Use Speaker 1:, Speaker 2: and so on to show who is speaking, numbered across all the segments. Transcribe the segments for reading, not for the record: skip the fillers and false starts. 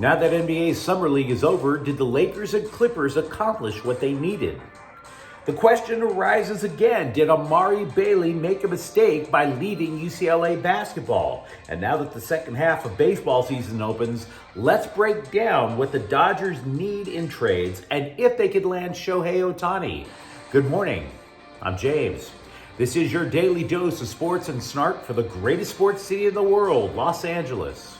Speaker 1: Now that NBA's Summer League is over, did the Lakers and Clippers accomplish what they needed? The question arises again, did Amari Bailey make a mistake by leaving UCLA basketball? And now that the second half of baseball season opens, let's break down what the Dodgers need in trades and if they could land Shohei Ohtani. Good morning, I'm James. This is your daily dose of sports and snark for the greatest sports city in the world, Los Angeles.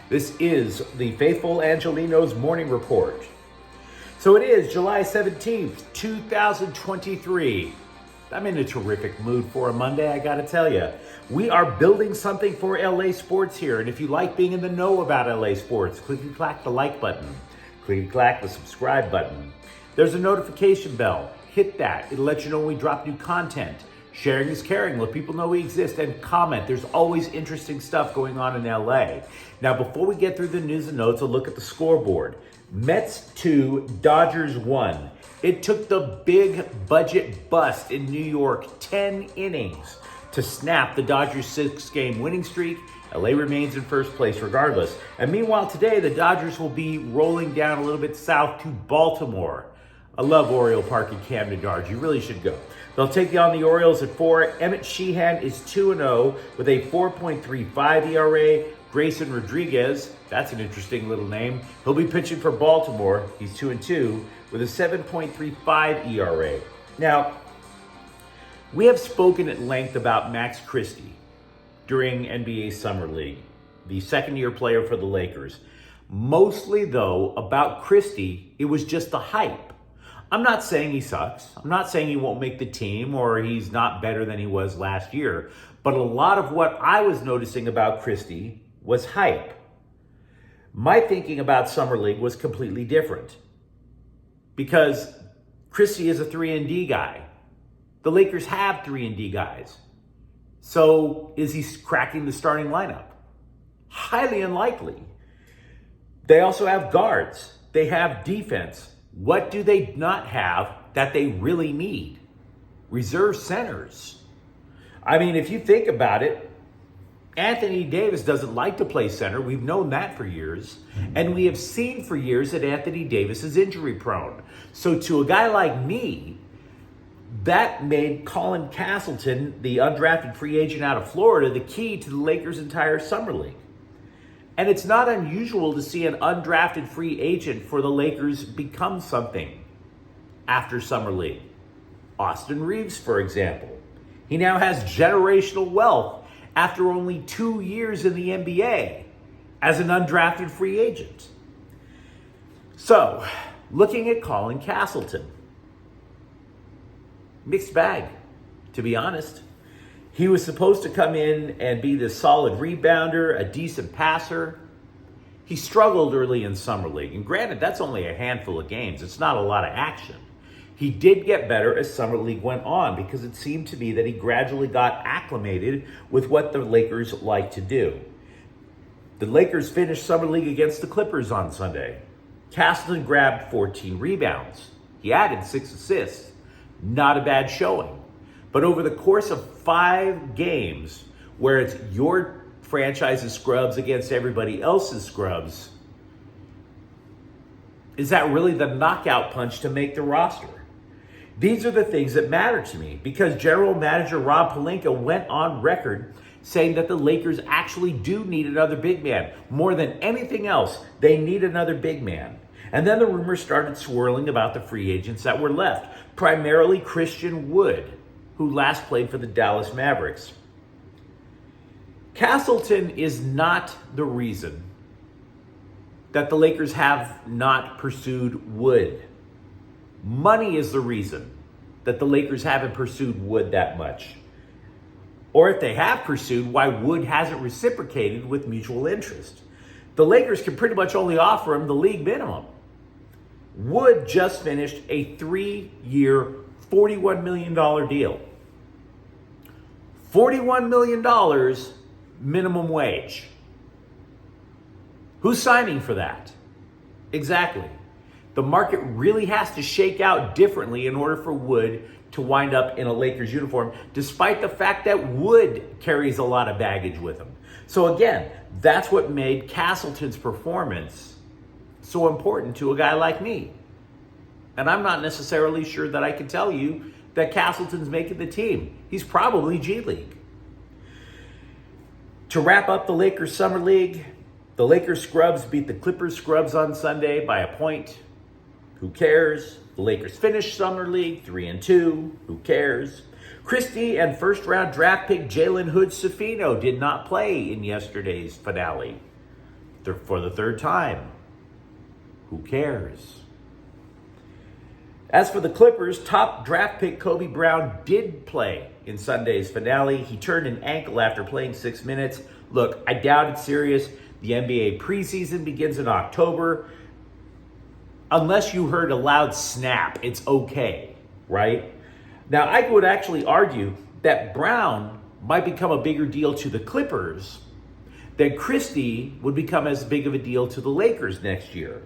Speaker 1: This is the faithful Angelenos morning report. So it is July 17th, 2023. I'm in a terrific mood for a Monday, I gotta tell you. We are building something for LA sports here, and if you like being in the know about LA sports, click-clack the like button, click-clack the subscribe button. There's a notification bell. Hit that. It'll let you know when we drop new content. Sharing is caring. Let people know we exist and comment. There's always interesting stuff going on in LA. Now, before we get through the news and notes, a look at the scoreboard. Mets 2, Dodgers 1. It took the big budget bust in New York 10 innings to snap the Dodgers' 6-game winning streak. LA remains in first place regardless. And meanwhile, today, the Dodgers will be rolling down a little bit south to Baltimore. I love Oriole Park in Camden Yards. You really should go. They'll take on the Orioles at 4. Emmett Sheehan is 2-0 with a 4.35 ERA. Grayson Rodriguez, that's an interesting little name. He'll be pitching for Baltimore. He's 2-2 with a 7.35 ERA. Now, we have spoken at length about Max Christie during NBA Summer League, the second-year player for the Lakers. Mostly, though, about Christie, it was just the hype. I'm not saying he sucks. I'm not saying he won't make the team or he's not better than he was last year. But a lot of what I was noticing about Christie was hype. My thinking about Summer League was completely different because Christie is a 3-and-D guy. The Lakers have 3-and-D guys. So is he cracking the starting lineup? Highly unlikely. They also have guards. They have defense. What do they not have that they really need? Reserve centers. I mean, if you think about it, Anthony Davis doesn't like to play center. We've known that for years. And we have seen for years that Anthony Davis is injury prone. So to a guy like me, that made Colin Castleton, the undrafted free agent out of Florida, the key to the Lakers' entire Summer League. And it's not unusual to see an undrafted free agent for the Lakers become something after Summer League. Austin Reeves, for example. He now has generational wealth after only 2 years in the NBA as an undrafted free agent. So, looking at Colin Castleton. Mixed bag, to be honest. He was supposed to come in and be this solid rebounder, a decent passer. He struggled early in Summer League. And granted, that's only a handful of games. It's not a lot of action. He did get better as Summer League went on because it seemed to me that he gradually got acclimated with what the Lakers like to do. The Lakers finished Summer League against the Clippers on Sunday. Castleton grabbed 14 rebounds. He added 6 assists. Not a bad showing. But over the course of 5 games, where it's your franchise's scrubs against everybody else's scrubs, is that really the knockout punch to make the roster? These are the things that matter to me because General Manager Rob Pelinka went on record saying that the Lakers actually do need another big man. More than anything else, they need another big man. And then the rumors started swirling about the free agents that were left, primarily Christian Wood, who last played for the Dallas Mavericks. Castleton is not the reason that the Lakers have not pursued Wood. Money is the reason that the Lakers haven't pursued Wood that much. Or if they have pursued, why Wood hasn't reciprocated with mutual interest. The Lakers can pretty much only offer him the league minimum. Wood just finished a 3-year, $41 million deal. $41 million minimum wage. Who's signing for that? Exactly. The market really has to shake out differently in order for Wood to wind up in a Lakers uniform, despite the fact that Wood carries a lot of baggage with him. So again, that's what made Castleton's performance so important to a guy like me. And I'm not necessarily sure that I can tell you that Castleton's making the team. He's probably G League. To wrap up the Lakers Summer League, the Lakers scrubs beat the Clippers scrubs on Sunday by a point. Who cares? The Lakers finished Summer League 3-2. Who cares? Christie and first-round draft pick Jalen Hood-Schifino did not play in yesterday's finale for the third time. Who cares? As for the Clippers, top draft pick Kobe Brown did play in Sunday's finale. He turned an ankle after playing 6 minutes. Look, I doubt it's serious. The NBA preseason begins in October. Unless you heard a loud snap, it's okay, right? Now, I would actually argue that Brown might become a bigger deal to the Clippers than Christie would become as big of a deal to the Lakers next year.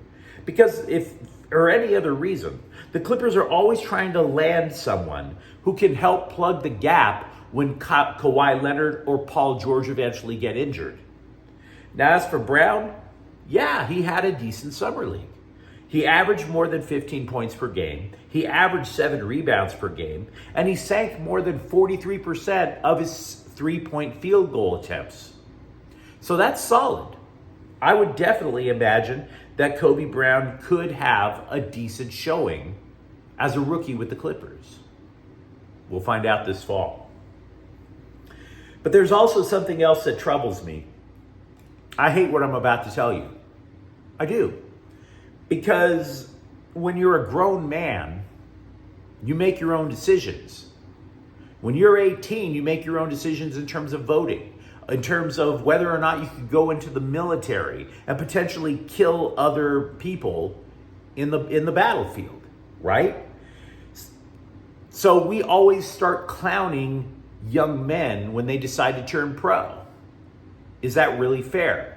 Speaker 1: Because if, or any other reason, the Clippers are always trying to land someone who can help plug the gap when Kawhi Leonard or Paul George eventually get injured. Now, as for Brown, yeah, he had a decent summer league. He averaged more than 15 points per game. He averaged 7 rebounds per game. And he sank more than 43% of his three-point field goal attempts. So that's solid. I would definitely imagine that Kobe Brown could have a decent showing as a rookie with the Clippers. We'll find out this fall. But there's also something else that troubles me. I hate what I'm about to tell you. I do. Because when you're a grown man, you make your own decisions. When you're 18, you make your own decisions in terms of voting, in terms of whether or not you could go into the military and potentially kill other people in the battlefield, right? So we always start clowning young men when they decide to turn pro. Is that really fair?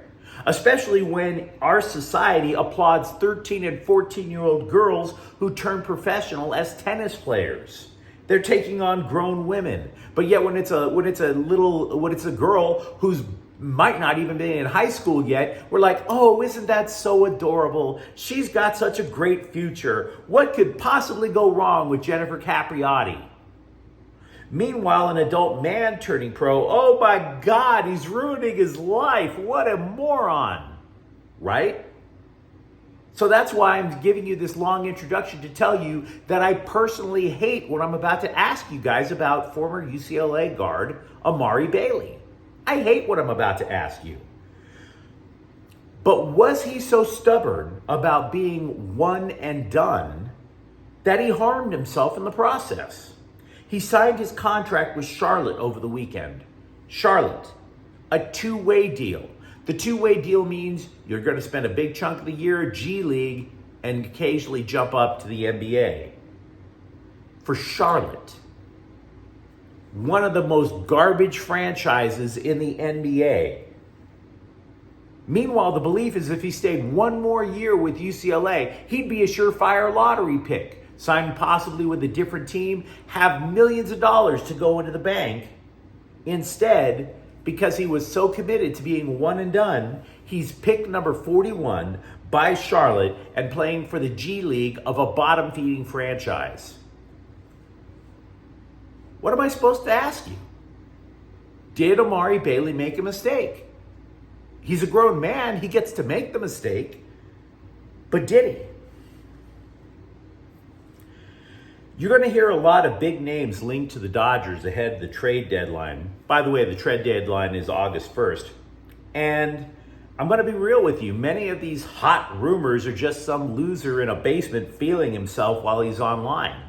Speaker 1: Especially when our society applauds 13 and 14-year-old girls who turn professional as tennis players. They're taking on grown women. But yet when it's a girl who's might not even be in high school yet, we're like, oh, isn't that so adorable? She's got such a great future. What could possibly go wrong with Jennifer Capriati? Meanwhile, an adult man turning pro, oh my God, he's ruining his life. What a moron, right? So that's why I'm giving you this long introduction to tell you that I personally hate what I'm about to ask you guys about former UCLA guard Amari Bailey. I hate what I'm about to ask you. But was he so stubborn about being one and done that he harmed himself in the process? He signed his contract with Charlotte over the weekend. Charlotte, a two-way deal. The two-way deal means you're going to spend a big chunk of the year at G League and occasionally jump up to the NBA. For Charlotte, one of the most garbage franchises in the NBA. Meanwhile, the belief is if he stayed one more year with UCLA, he'd be a surefire lottery pick. Sign possibly with a different team, have millions of dollars to go into the bank. Instead, because he was so committed to being one and done, he's picked number 41 by Charlotte and playing for the G League of a bottom-feeding franchise. What am I supposed to ask you? Did Amari Bailey make a mistake? He's a grown man. He gets to make the mistake. But did he? You're going to hear a lot of big names linked to the Dodgers ahead of the trade deadline. By the way, the trade deadline is August 1st. And I'm going to be real with you. Many of these hot rumors are just some loser in a basement feeling himself while he's online.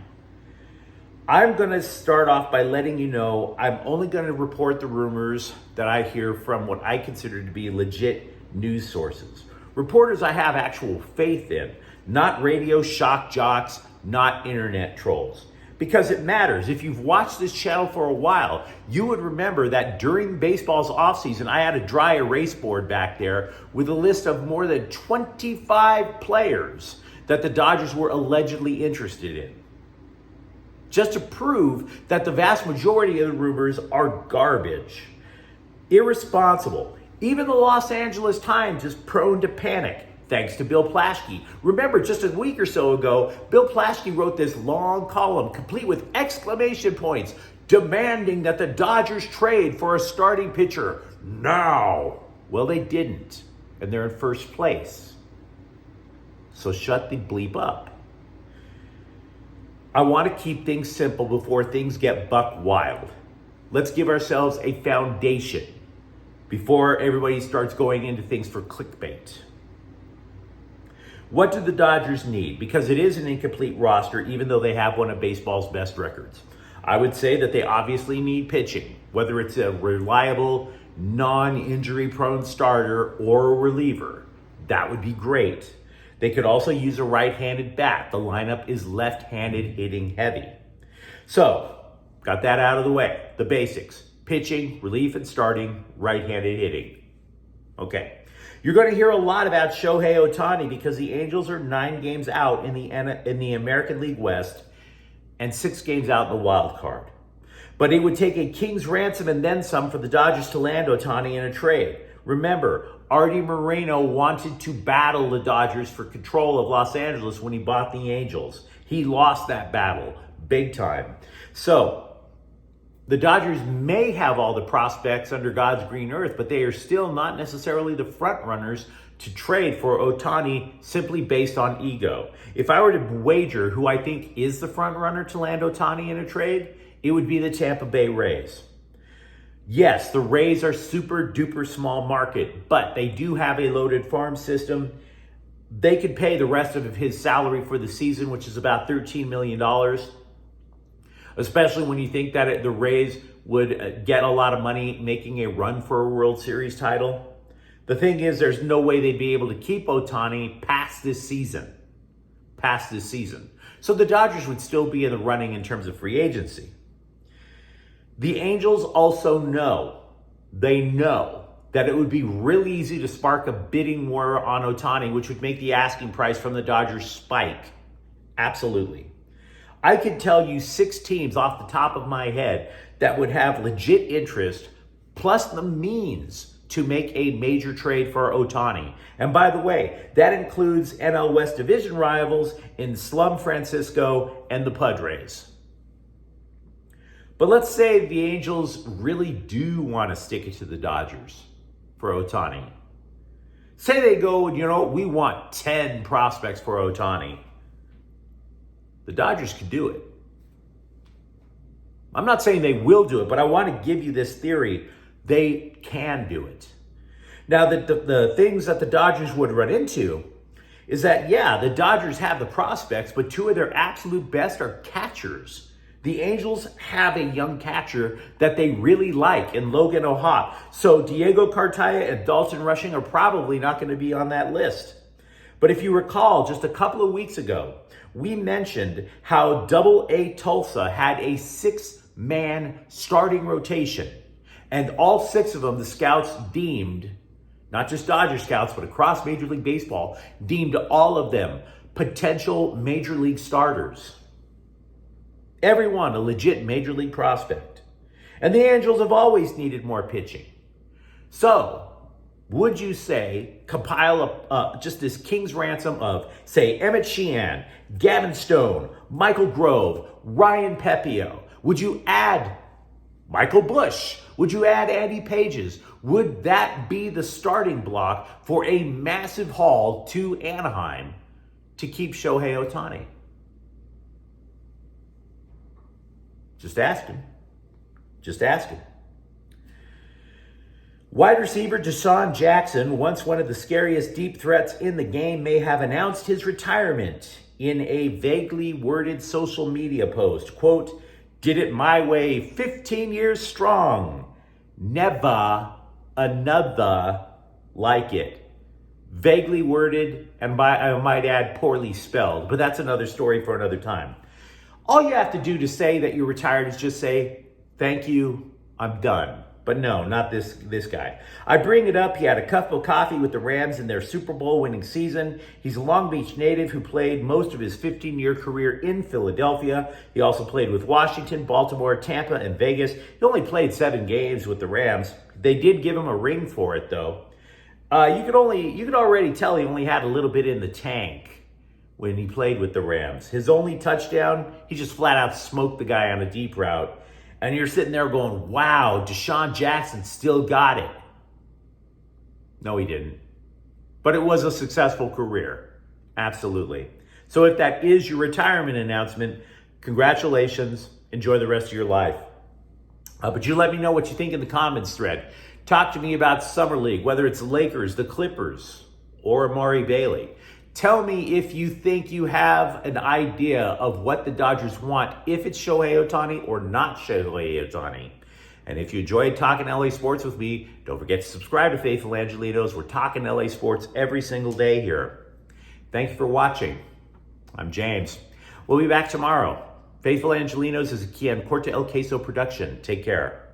Speaker 1: I'm going to start off by letting you know I'm only going to report the rumors that I hear from what I consider to be legit news sources. Reporters I have actual faith in, not radio shock jocks, not internet trolls. Because it matters. If you've watched this channel for a while, you would remember that during baseball's offseason, I had a dry erase board back there with a list of more than 25 players that the Dodgers were allegedly interested in. Just to prove that the vast majority of the rumors are garbage. Irresponsible. Even the Los Angeles Times is prone to panic, thanks to Bill Plaschke. Remember, just a week or so ago, Bill Plaschke wrote this long column, complete with exclamation points, demanding that the Dodgers trade for a starting pitcher now. Well, they didn't, and they're in first place. So shut the bleep up. I want to keep things simple before things get buck wild. Let's give ourselves a foundation before everybody starts going into things for clickbait. What do the Dodgers need? Because it is an incomplete roster, even though they have one of baseball's best records. I would say that they obviously need pitching, whether it's a reliable, non-injury prone starter or a reliever. That would be great. They could also use a right-handed bat. The lineup is left-handed hitting heavy. So, got that out of the way. The basics: pitching, relief and starting, right-handed hitting. Okay. You're going to hear a lot about Shohei Ohtani because the Angels are 9 games out in the American League West and 6 games out in the wild card. But it would take a king's ransom and then some for the Dodgers to land Ohtani in a trade. Remember, Artie Moreno wanted to battle the Dodgers for control of Los Angeles when he bought the Angels. He lost that battle big time. So, the Dodgers may have all the prospects under God's green earth, but they are still not necessarily the front runners to trade for Ohtani simply based on ego. If I were to wager who I think is the front runner to land Ohtani in a trade, it would be the Tampa Bay Rays. Yes, the Rays are super duper small market, but they do have a loaded farm system. They could pay the rest of his salary for the season, which is about $13 million. Especially when you think that the Rays would get a lot of money making a run for a World Series title. The thing is, there's no way they'd be able to keep Ohtani past this season. So the Dodgers would still be in the running in terms of free agency. The Angels also know that it would be really easy to spark a bidding war on Ohtani, which would make the asking price from the Dodgers spike. Absolutely. I could tell you 6 teams off the top of my head that would have legit interest, plus the means to make a major trade for Ohtani. And by the way, that includes NL West Division rivals in Slum Francisco and the Padres. But let's say the Angels really do want to stick it to the Dodgers for Ohtani. Say they go, we want 10 prospects for Ohtani. The Dodgers could do it. I'm not saying they will do it, but I want to give you this theory. They can do it. Now, the things that the Dodgers would run into is that, the Dodgers have the prospects, but 2 of their absolute best are catchers. The Angels have a young catcher that they really like in Logan O'Hoppe. So Diego Cartaya and Dalton Rushing are probably not going to be on that list. But if you recall, just a couple of weeks ago, we mentioned how Double-A Tulsa had a 6-man starting rotation. And all 6 of them, the scouts deemed, not just Dodger scouts, but across Major League Baseball, deemed all of them potential Major League starters. Everyone a legit Major League prospect. And the Angels have always needed more pitching. So, would you say, compile just this king's ransom of, say, Emmett Sheehan, Gavin Stone, Michael Grove, Ryan Pepio? Would you add Michael Busch? Would you add Andy Pages? Would that be the starting block for a massive haul to Anaheim to keep Shohei Ohtani? Just asking. Wide receiver Deshaun Jackson, once one of the scariest deep threats in the game, may have announced his retirement in a vaguely worded social media post. Quote, "Did it my way, 15 years strong. Never another like it." Vaguely worded, and I might add poorly spelled, but that's another story for another time. All you have to do to say that you're retired is just say, "Thank you, I'm done." But no, not this guy. I bring it up. He had a cup of coffee with the Rams in their Super Bowl winning season. He's a Long Beach native who played most of his 15-year career in Philadelphia. He also played with Washington, Baltimore, Tampa, and Vegas. He only played 7 games with the Rams. They did give him a ring for it, though. You could already tell he only had a little bit in the tank when he played with the Rams. His only touchdown, he just flat out smoked the guy on a deep route. And you're sitting there going, wow, Deshaun Jackson still got it. No, he didn't. But it was a successful career. Absolutely. So if that is your retirement announcement, congratulations. Enjoy the rest of your life. But you let me know what you think in the comments thread. Talk to me about Summer League, whether it's the Lakers, the Clippers, or Amari Bailey. Tell me if you think you have an idea of what the Dodgers want, if it's Shohei Ohtani or not Shohei Ohtani. And if you enjoyed talking LA sports with me, don't forget to subscribe to Faithful Angelenos. We're talking LA sports every single day here. Thank you for watching. I'm James. We'll be back tomorrow. Faithful Angelenos is a Kian Corte El Queso production. Take care.